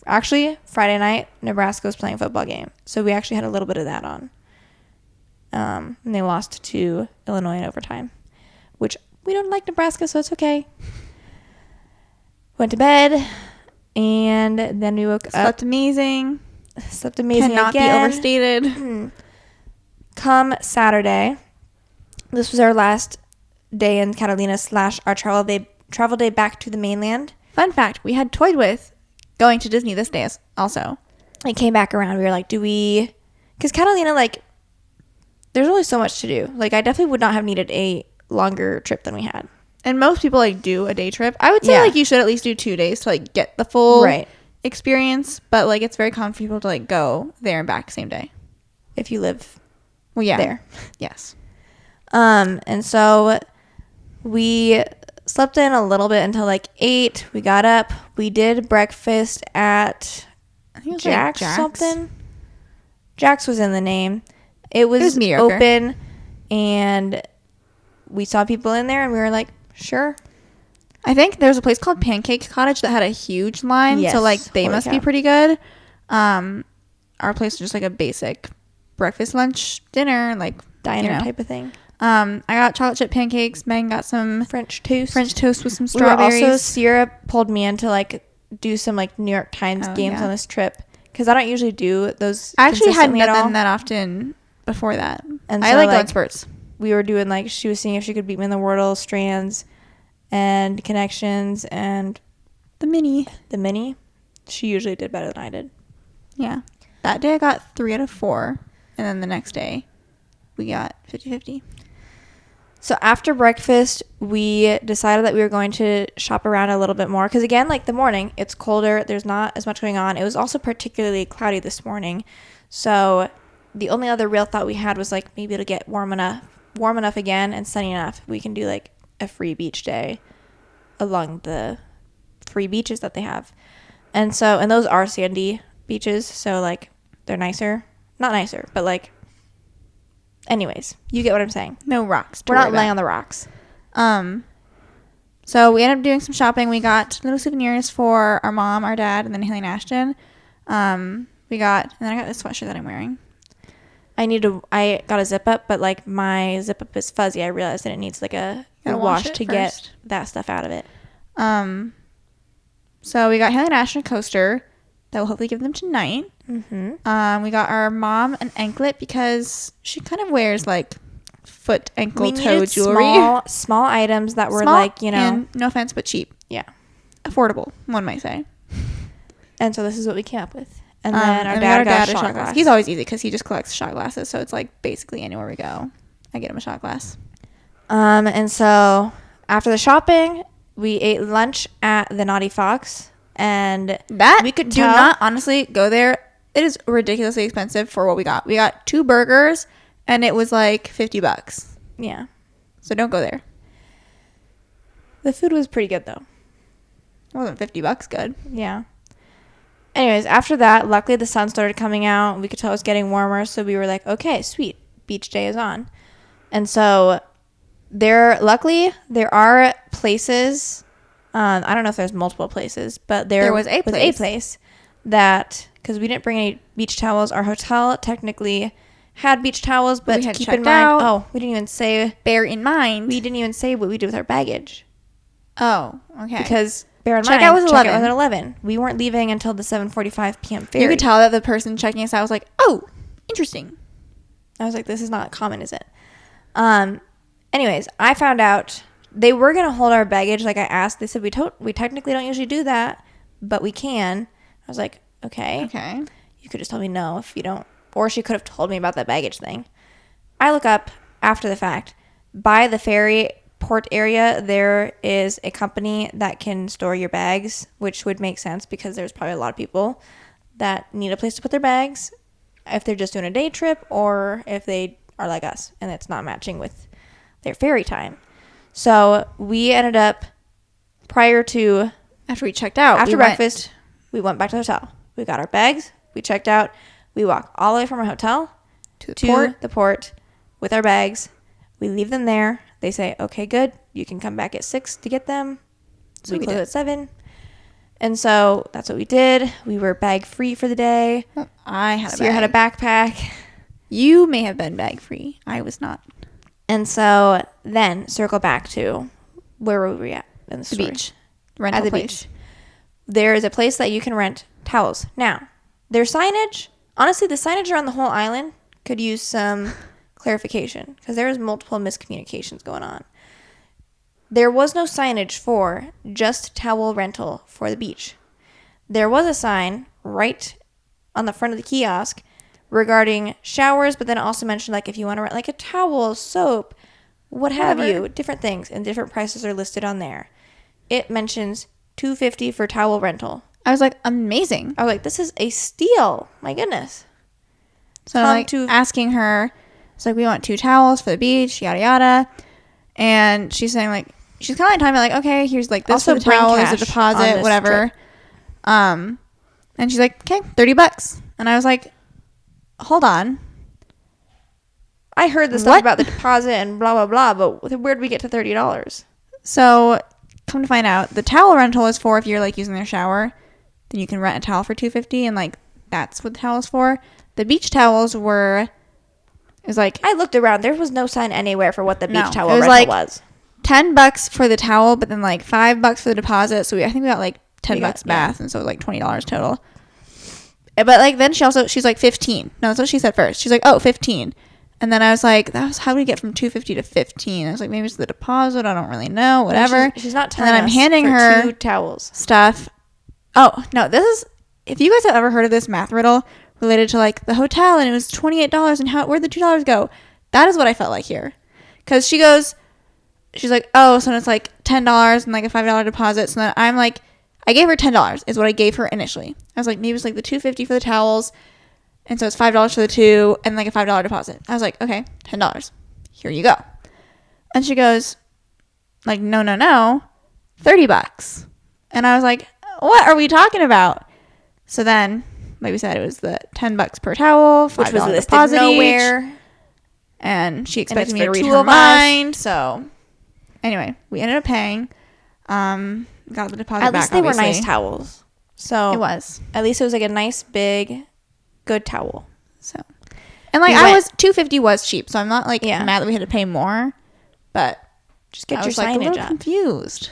actually, Friday night, Nebraska was playing a football game. So we actually had a little bit of that on. And they lost to Illinois in overtime, which we don't like Nebraska, so it's okay. Went to bed, and then we woke up. Slept amazing. Cannot be overstated. Come Saturday, this was our last day in Catalina / our travel day back to the mainland. Fun fact, we had toyed with going to Disney this day also. It came back around. We were like, because Catalina, like, there's only so much to do. Like, I definitely would not have needed a longer trip than we had. And most people, like, do a day trip. I would say, like, you should at least do 2 days to, like, get the full experience. But, like, it's very common for people to, like, go there and back same day. If you live there. Yes. And so we slept in a little bit until like 8. We got up. We did breakfast at Jack's something. Jack's was in the name. It was open, and we saw people in there, and we were like, sure. I think there's a place called Pancake Cottage that had a huge line, so like they must be pretty good. Our place was just like a basic breakfast, lunch, dinner, like diner type of thing. I got chocolate chip pancakes. Megan got some French toast with some strawberries. Also, Ciera pulled me in to like do some like New York Times games on this trip, because I don't usually do those. I actually hadn't done them that often before that, and so, I like going spurts. We were doing like, she was seeing if she could beat me in the Wordle, strands, and connections, and the mini. She usually did better than I did. Yeah, that day I got 3 out of 4, and then the next day we got 50-50. So after breakfast, we decided that we were going to shop around a little bit more. Because again, like the morning, it's colder. There's not as much going on. It was also particularly cloudy this morning. So the only other real thought we had was like, maybe it'll get warm enough again and sunny enough. We can do like a free beach day along the free beaches that they have. And those are sandy beaches. So like they're nicer. Not nicer, but like, anyways, you get what I'm saying. No rocks. We're not laying on the rocks. So we ended up doing some shopping. We got little souvenirs for our mom, our dad, and then Haley and Ashton. And then I got this sweatshirt that I'm wearing. I got a zip up, but like my zip up is fuzzy. I realized that it needs like a wash to get that stuff out of it. So we got Haley and Ashton a coaster that we'll hopefully give them tonight. Mm-hmm. We got our mom an anklet because she kind of wears like foot, ankle, toe jewelry. Small items that were like, and no offense, but cheap. Yeah. Affordable, one might say. And so this is what we came up with. And then our dad got a shot glass. He's always easy because he just collects shot glasses. So it's like basically anywhere we go, I get him a shot glass. And so after the shopping, we ate lunch at the Naughty Fox. And that we could do not honestly go there. It is ridiculously expensive for what we got. We got 2 burgers and it was like $50. Yeah. So don't go there. The food was pretty good though. wasn't $50 good. Yeah. Anyways, after that, luckily the sun started coming out. We could tell it was getting warmer, so we were like, okay, sweet, beach day is on. And so luckily there are places. I don't know if there's multiple places, but there was a place that, because we didn't bring any beach towels. Our hotel technically had beach towels, but we had keep in checked mind, out. we didn't even say. Bear in mind. We didn't even say what we did with our baggage. Oh, okay. Because bear in mind, checkout was 11. Checkout was at 11. We weren't leaving until the 7:45 p.m. ferry. You could tell that the person checking us out was like, oh, interesting. I was like, this is not common, is it? Anyways, I found out they were going to hold our baggage like I asked. They said, we technically don't usually do that, but we can. I was like, okay. Okay. You could just tell me no if you don't. Or she could have told me about that baggage thing. I look up after the fact. By the ferry port area, there is a company that can store your bags, which would make sense because there's probably a lot of people that need a place to put their bags if they're just doing a day trip or if they are like us and it's not matching with their ferry time. So we ended up after we checked out, after breakfast, we went back to the hotel. We got our bags. We checked out. We walk all the way from our hotel to the port with our bags. We leave them there. They say, okay, good. You can come back at 6 to get them. So we close at 7. And so that's what we did. We were bag free for the day. Well, I had a Ciera had a backpack. You may have been bag free. I was not. And so then circle back to where were we at in the story? Beach. Rental at the place. beach. There is a place that you can rent towels. Now, their signage, honestly, the signage around the whole island could use some clarification because there was multiple miscommunications going on. There was no signage for just towel rental for the beach. There was a sign right on the front of the kiosk regarding showers, but then it also mentioned like if you want to rent like a towel, soap, what have you, different things, and different prices are listed on there. It mentions $250 for towel rental. I was like, amazing. I was like, this is a steal. My goodness. So I'm like asking her, it's like, we want 2 towels for the beach, yada yada. And she's saying like, she's kind of like telling me like, okay, here's like this also for the towel, here's a deposit, whatever. Trip. And she's like, okay, $30. And I was like, hold on. I heard the stuff about the deposit and blah, blah, blah, but where'd we get to $30? So come to find out, the towel rental is for if you're like using their shower, then you can rent a towel for $250, and like that's what the towel is for. The beach towels is like, I looked around, there was no sign anywhere for what the beach towel rental like was. $10 for the towel, but then like $5 for the deposit. So I think we got like $10 bath, and so like $20 total. But like then she's like 15. No, that's what she said first. She's like, oh, 15. And then I was like, how do we get from 250 to 15? I was like, maybe it's the deposit. I don't really know. Whatever. She's not telling us. And then I'm handing her 2 towels stuff. Oh no, this is, if you guys have ever heard of this math riddle related to like the hotel and it was $28 and where'd the $2 go? That is what I felt like here. Because she's like, oh, so it's like $10 and like a $5 deposit. So then I'm like, I gave her $10 is what I gave her initially. I was like, maybe it's like the $250 for the towels. And so it's $5 for the 2 and like a $5 deposit. I was like, okay, $10. Here you go. And she goes, like, no, $30. And I was like, what are we talking about? So then, like we said, it was the $10 per towel, $5 which was listed deposit nowhere. Each, and she expected me to read 2 her mind. So anyway, we ended up paying. Got the deposit back. At least they were nice towels. So it was. At least it was like a nice big good towel. So, and like $250 was cheap, so I'm not like mad that we had to pay more, but just get I your was like signage a little up. Confused.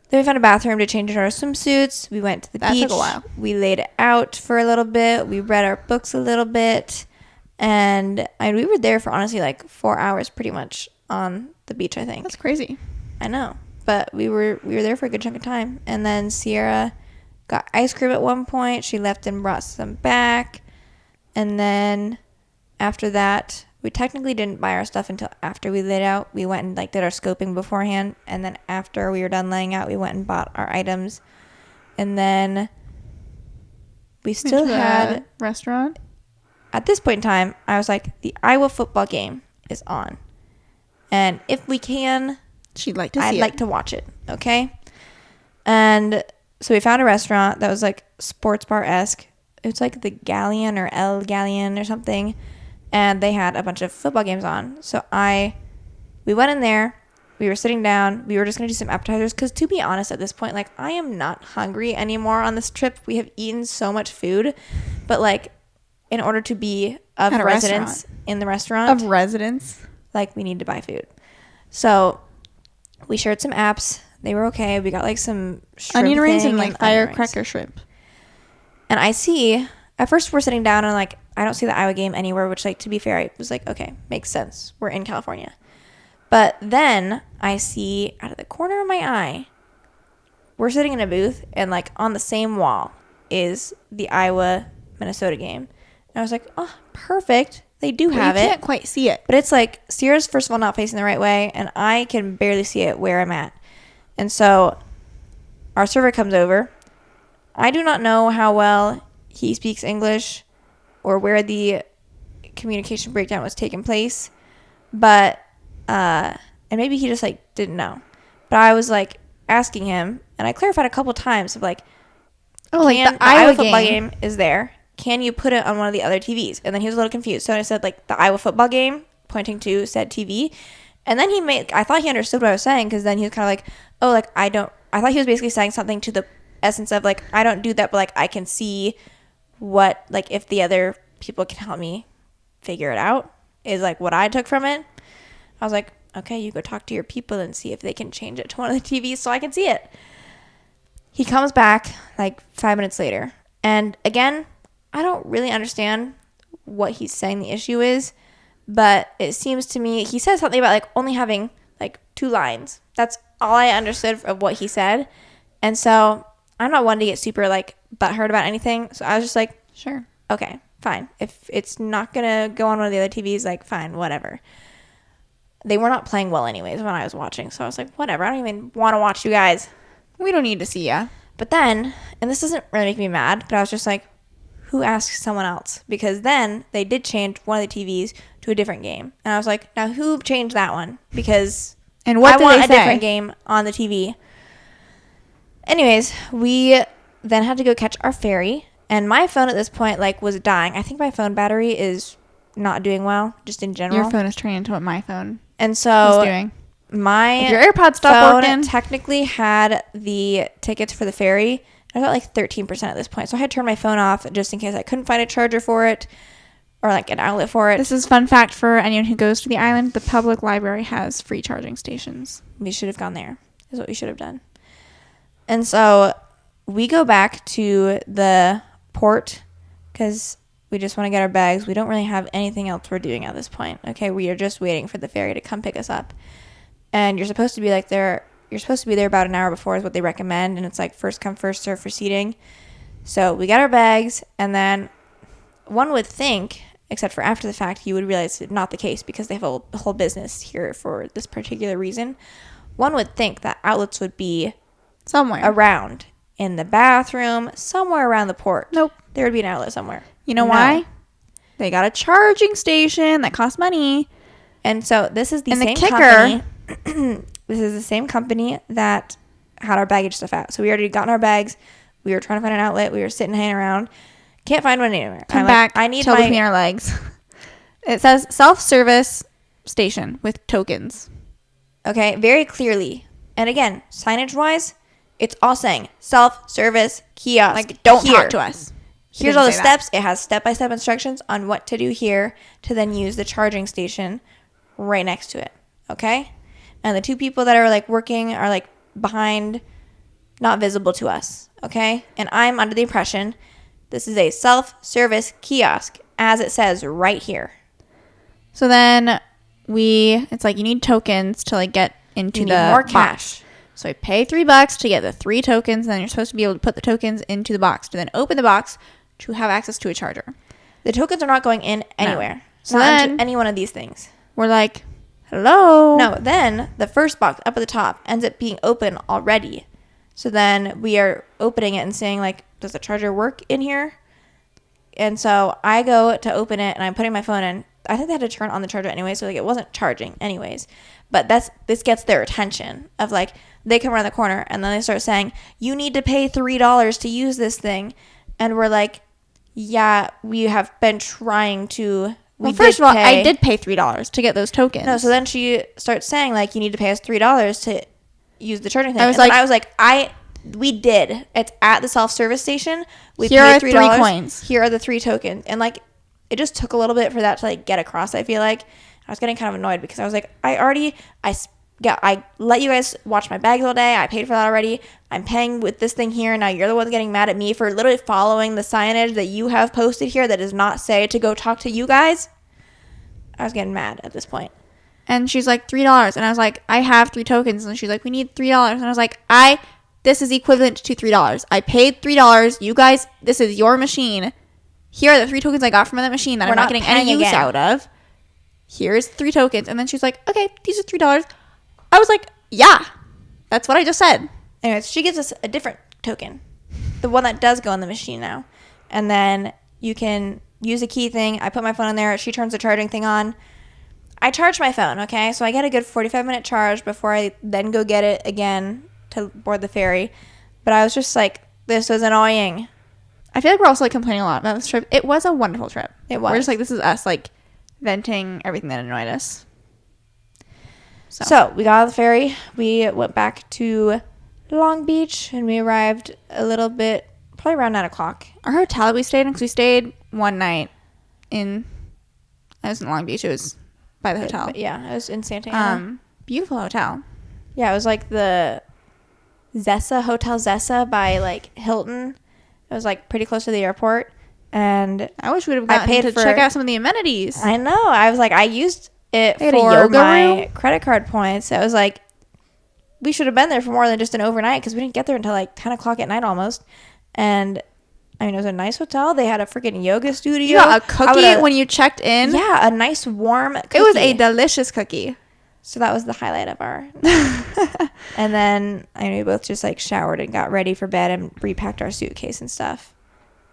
Then we found a bathroom to change into our swimsuits. We went to the beach. That took a while. We laid out for a little bit. We read our books a little bit, and we were there for honestly like 4 hours, pretty much on the beach. I think that's crazy. I know, but we were there for a good chunk of time, and then Ciera got ice cream at one point. She left and brought some back. And then after that, we technically didn't buy our stuff until after we laid out. We went and like did our scoping beforehand. And then after we were done laying out, we went and bought our items. And then we still had restaurant. At this point in time, I was like, the Iowa football game is on. And if we can, I'd like to watch it. Okay. And so we found a restaurant that was like sports bar-esque. It was like the Galleon or El Galleon or something. And they had a bunch of football games on. So we went in there. We were sitting down. We were just going to do some appetizers. Because to be honest, at this point, like, I am not hungry anymore on this trip. We have eaten so much food. But, like, in order to be of residence in the restaurant. Of residence. Like, we need to buy food. So we shared some apps. They were okay. We got, like, some shrimp onion rings and, like, firecracker shrimp. And I see, at first we're sitting down and, like, I don't see the Iowa game anywhere, which, like, to be fair, I was like, okay, makes sense. We're in California. But then I see out of the corner of my eye, we're sitting in a booth, and, like, on the same wall is the Iowa-Minnesota game. And I was like, oh, perfect. They do have it. You can't quite see it. But it's like, Ciera's, first of all, not facing the right way, and I can barely see it where I'm at. And so our server comes over. I do not know how well he speaks English or where the communication breakdown was taking place. But, and maybe he just, like, didn't know. But I was, like, asking him, and I clarified a couple times of, like, oh, like the Iowa football game is there. Can you put it on one of the other TVs? And then he was a little confused. So I said, like, the Iowa football game, pointing to said TV. And then I thought he understood what I was saying, because then he was kind of like, oh, like, I thought he was basically saying something to the essence of, like, I don't do that, but, like, I can see what, like, if the other people can help me figure it out, is, like, what I took from it. I was like, okay, you go talk to your people and see if they can change it to one of the TVs so I can see it. He comes back, like, 5 minutes later. And, again, I don't really understand what he's saying the issue is, but it seems to me, he said something about, like, only having, like, 2 lines. That's all I understood of what he said. And so I'm not one to get super, like, butthurt about anything. So I was just like, sure, okay, fine. If it's not going to go on one of the other TVs, like, fine, whatever. They were not playing well anyways when I was watching. So I was like, whatever. I don't even want to watch you guys. We don't need to see ya. But then, and this doesn't really make me mad, but I was just like, who asked someone else? Because then they did change one of the TVs to a different game. And I was like, now who changed that one? Because and what I want a say? Different game on the TV. Anyways, we then had to go catch our ferry. And my phone at this point, like, was dying. I think my phone battery is not doing well, just in general. Your phone is turning into what my phone and so is doing. My if your AirPods stop working, technically had the tickets for the ferry. I got like 13% at this point. So I had turned my phone off just in case I couldn't find a charger for it or like an outlet for it. This is fun fact for anyone who goes to the island. The public library has free charging stations. We should have gone there is what we should have done. And so we go back to the port because we just want to get our bags. We don't really have anything else we're doing at this point. Okay, we are just waiting for the ferry to come pick us up. And you're supposed to be like there. You're supposed to be there about an hour before is what they recommend. And it's like first come, first serve for seating. So we got our bags. And then one would think, except for after the fact, you would realize it's not the case because they have a whole business here for this particular reason. One would think that outlets would be somewhere around in the bathroom, somewhere around the port. Nope. There would be an outlet somewhere. You know why? They got a charging station that costs money. And so this is the and same the kicker, company. This is the same company that had our baggage stuff out. So we already gotten our bags. We were trying to find an outlet. We were sitting, hanging around. Can't find one anywhere. Come back. I need my... between our legs. It says self-service station with tokens. Okay, very clearly. And again, signage-wise, it's all saying self-service kiosk. Like, don't talk to us. Here's all the steps. It has step-by-step instructions on what to do here to then use the charging station right next to it. Okay? And the 2 people that are, like, working are, like, behind, not visible to us. Okay? And I'm under the impression this is a self-service kiosk, as it says right here. So then it's like you need tokens to, like, get into the more box. Cash. So I pay $3 to get the 3 tokens, and then you're supposed to be able to put the tokens into the box to then open the box to have access to a charger. The tokens are not going in anywhere. No. So not then into any one of these things. We're like, hello? No, then the first box up at the top ends up being open already. So then we are opening it and saying, like, does the charger work in here? And so I go to open it, and I'm putting my phone in. I think they had to turn on the charger anyway, so like it wasn't charging anyways. But this gets their attention of like they come around the corner and then they start saying, you need to pay $3 to use this thing. And we're like, yeah, we have been trying to. Well, first of all, I did pay $3 to get those tokens. No, so then she starts saying like, you need to pay us $3 to use the charging thing. I was like, we did. It's at the self-service station. We here paid are $3. 3 coins. Here are the 3 tokens. And like, it just took a little bit for that to like get across. I feel like I was getting kind of annoyed because I was like, I let you guys watch my bags all day. I paid for that already. I'm paying with this thing here. Now you're the ones getting mad at me for literally following the signage that you have posted here that does not say to go talk to you guys. I was getting mad at this point. And she's like, $3. And I was like, I have 3 tokens. And she's like, we need $3. And I was like, this is equivalent to $3. I paid $3. You guys, this is your machine. Here are the 3 tokens I got from that machine that I'm not getting any use out of. Here's 3 tokens. And then she's like, okay, these are $3. I was like, yeah, that's what I just said. Anyways, she gives us a different token, the one that does go in the machine now. And then you can use a key thing. I put my phone in there. She turns the charging thing on. I charge my phone, okay? So I get a good 45-minute charge before I then go get it again to board the ferry. But I was just like, this is annoying. I feel like we're also like complaining a lot about this trip. It was a wonderful trip. It was. We're just like, this is us like venting everything that annoyed us. So we got on the ferry. We went back to Long Beach and we arrived a little bit, probably around 9 o'clock. Our hotel that we stayed in, because we stayed one night I was in Long Beach. It was by the hotel. Yeah, it was in Santa Ana. Beautiful hotel. Yeah, it was like the Hotel Zessa by like Hilton. It was like pretty close to the airport. And I wish we would have gotten to check out some of the amenities. I know. I was like, I used it for my credit card points. I was like, we should have been there for more than just an overnight because we didn't get there until like 10 o'clock at night almost. And I mean, it was a nice hotel. They had a freaking yoga studio. You got a cookie when you checked in? Yeah, a nice warm cookie. It was a delicious cookie. So that was the highlight of our And then I mean, we both just like showered and got ready for bed and repacked our suitcase and stuff.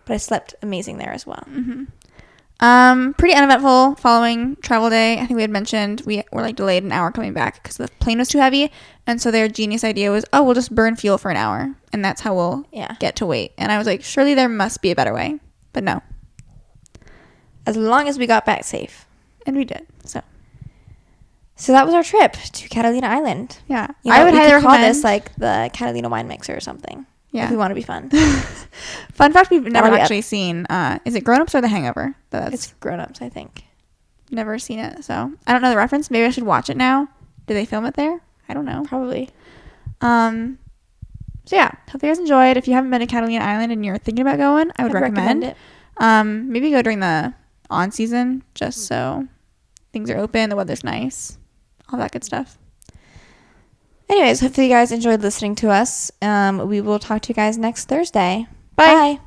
But I slept amazing there as well. Mm-hmm. Pretty uneventful following travel day. I think we had mentioned we were like delayed an hour coming back because the plane was too heavy. And so their genius idea was, we'll just burn fuel for an hour. And that's how we'll get to wait. And I was like, surely there must be a better way. But no. As long as we got back safe. And we did. So that was our trip to Catalina Island. Yeah. I would highly recommend this like the Catalina wine mixer or something. Yeah. If we want to be fun. Fun fact we've never actually seen. Is it Grown Ups or The Hangover? It's Grown Ups, I think. Never seen it. So I don't know the reference. Maybe I should watch it now. Did they film it there? I don't know. Probably. So yeah. Hope you guys enjoyed. If you haven't been to Catalina Island and you're thinking about going, I would recommend it. Maybe go during the on season just so things are open, the weather's nice, all that good stuff. Anyways, hopefully you guys enjoyed listening to us. We will talk to you guys next Thursday. Bye.